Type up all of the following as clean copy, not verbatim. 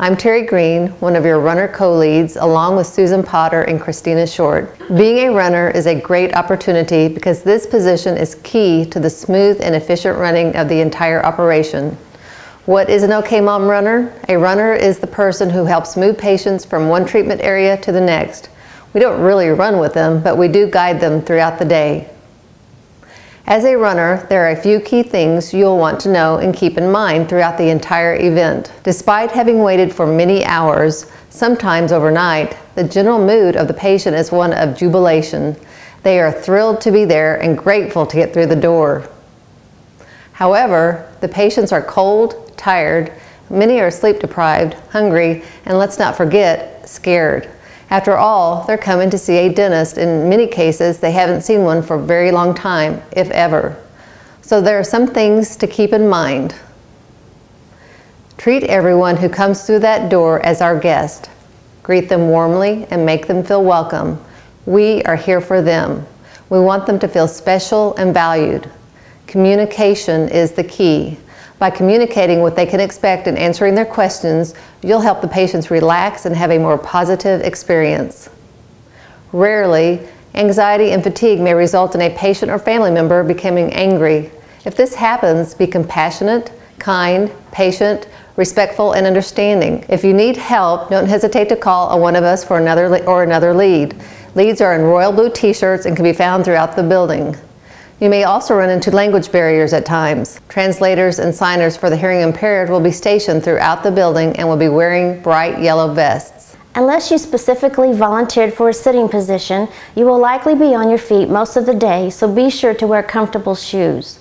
I'm Terry Green, one of your runner co-leads, along with Susan Potter and Christina Short. Being a runner is a great opportunity because this position is key to the smooth and efficient running of the entire operation. What is an OkMOM runner? A runner is the person who helps move patients from one treatment area to the next. We don't really run with them, but we do guide them throughout the day. As a runner, there are a few key things you'll want to know and keep in mind throughout the entire event. Despite having waited for many hours, sometimes overnight, the general mood of the patient is one of jubilation. They are thrilled to be there and grateful to get through the door. However, the patients are cold, tired, many are sleep deprived, hungry, and let's not forget, scared. After all, they're coming to see a dentist. In many cases, they haven't seen one for a very long time, if ever. So there are some things to keep in mind. Treat everyone who comes through that door as our guest. Greet them warmly and make them feel welcome. We are here for them. We want them to feel special and valued. Communication is the key. By communicating what they can expect and answering their questions, you'll help the patients relax and have a more positive experience. Rarely, anxiety and fatigue may result in a patient or family member becoming angry. If this happens, be compassionate, kind, patient, respectful, and understanding. If you need help, don't hesitate to call one of us for another lead. Leads are in royal blue t-shirts and can be found throughout the building. You may also run into language barriers at times. Translators and signers for the hearing impaired will be stationed throughout the building and will be wearing bright yellow vests. Unless you specifically volunteered for a sitting position, you will likely be on your feet most of the day, so be sure to wear comfortable shoes.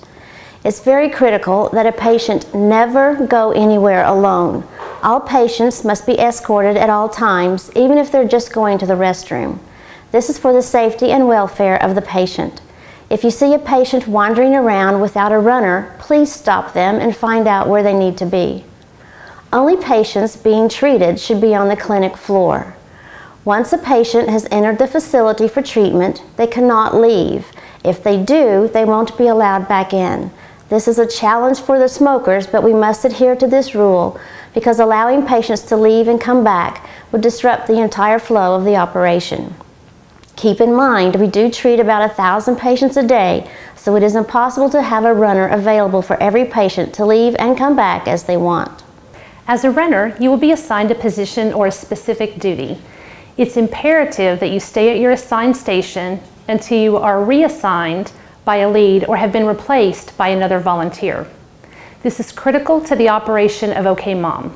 It's very critical that a patient never go anywhere alone. All patients must be escorted at all times, even if they're just going to the restroom. This is for the safety and welfare of the patient. If you see a patient wandering around without a runner, please stop them and find out where they need to be. Only patients being treated should be on the clinic floor. Once a patient has entered the facility for treatment, they cannot leave. If they do, they won't be allowed back in. This is a challenge for the smokers, but we must adhere to this rule because allowing patients to leave and come back would disrupt the entire flow of the operation. Keep in mind, we do treat about 1,000 patients a day, so it is impossible to have a runner available for every patient to leave and come back as they want. As a runner, you will be assigned a position or a specific duty. It's imperative that you stay at your assigned station until you are reassigned by a lead or have been replaced by another volunteer. This is critical to the operation of OkMOM.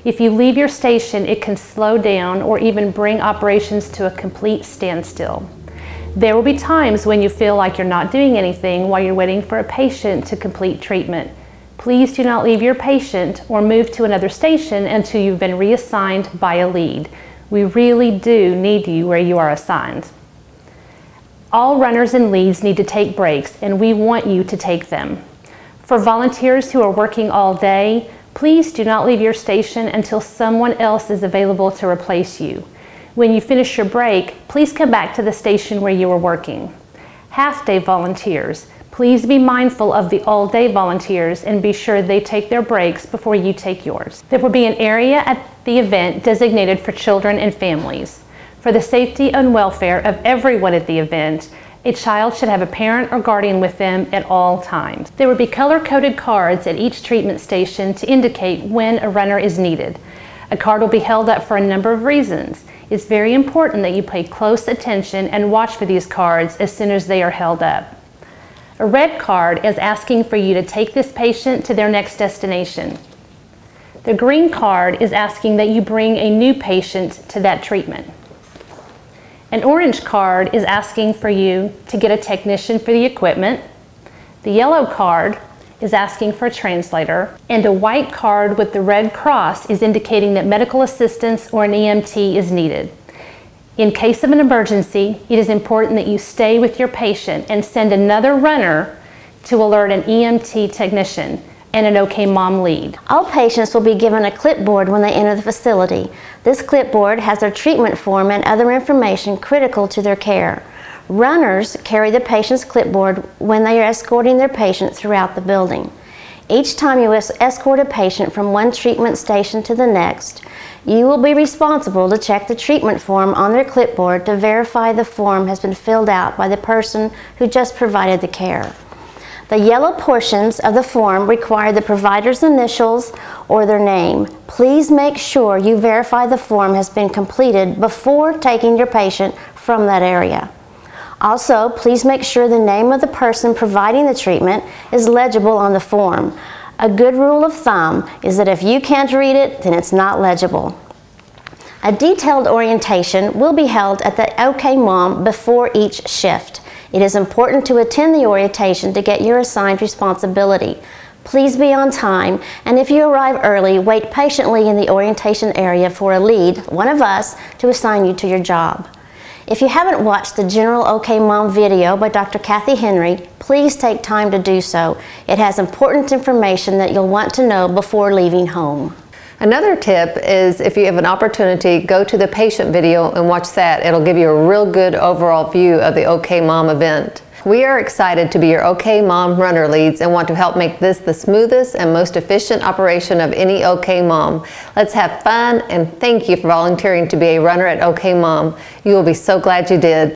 If you leave your station, it can slow down or even bring operations to a complete standstill. There will be times when you feel like you're not doing anything while you're waiting for a patient to complete treatment. Please do not leave your patient or move to another station until you've been reassigned by a lead. We really do need you where you are assigned. All runners and leads need to take breaks, and we want you to take them. For volunteers who are working all day, please do not leave your station until someone else is available to replace you. When you finish your break, please come back to the station where you were working. Half-day volunteers, please be mindful of the all-day volunteers and be sure they take their breaks before you take yours. There will be an area at the event designated for children and families. For the safety and welfare of everyone at the event, a child should have a parent or guardian with them at all times. There will be color-coded cards at each treatment station to indicate when a runner is needed. A card will be held up for a number of reasons. It's very important that you pay close attention and watch for these cards as soon as they are held up. A red card is asking for you to take this patient to their next destination. The green card is asking that you bring a new patient to that treatment. An orange card is asking for you to get a technician for the equipment. The yellow card is asking for a translator. And a white card with the red cross is indicating that medical assistance or an EMT is needed. In case of an emergency, it is important that you stay with your patient and send another runner to alert an EMT technician and an OkMOM lead. All patients will be given a clipboard when they enter the facility. This clipboard has their treatment form and other information critical to their care. Runners carry the patient's clipboard when they are escorting their patient throughout the building. Each time you escort a patient from one treatment station to the next, you will be responsible to check the treatment form on their clipboard to verify the form has been filled out by the person who just provided the care. The yellow portions of the form require the provider's initials or their name. Please make sure you verify the form has been completed before taking your patient from that area. Also, please make sure the name of the person providing the treatment is legible on the form. A good rule of thumb is that if you can't read it, then it's not legible. A detailed orientation will be held at the OkMOM before each shift. It is important to attend the orientation to get your assigned responsibility. Please be on time, and if you arrive early, wait patiently in the orientation area for a lead, one of us, to assign you to your job. If you haven't watched the General OkMOM video by Dr. Kathy Henry, please take time to do so. It has important information that you'll want to know before leaving home. Another tip is if you have an opportunity, go to the patient video and watch that. It'll give you a real good overall view of the OkMOM event. We are excited to be your OkMOM runner leads and want to help make this the smoothest and most efficient operation of any OkMOM. Let's have fun, and thank you for volunteering to be a runner at OkMOM. You will be so glad you did.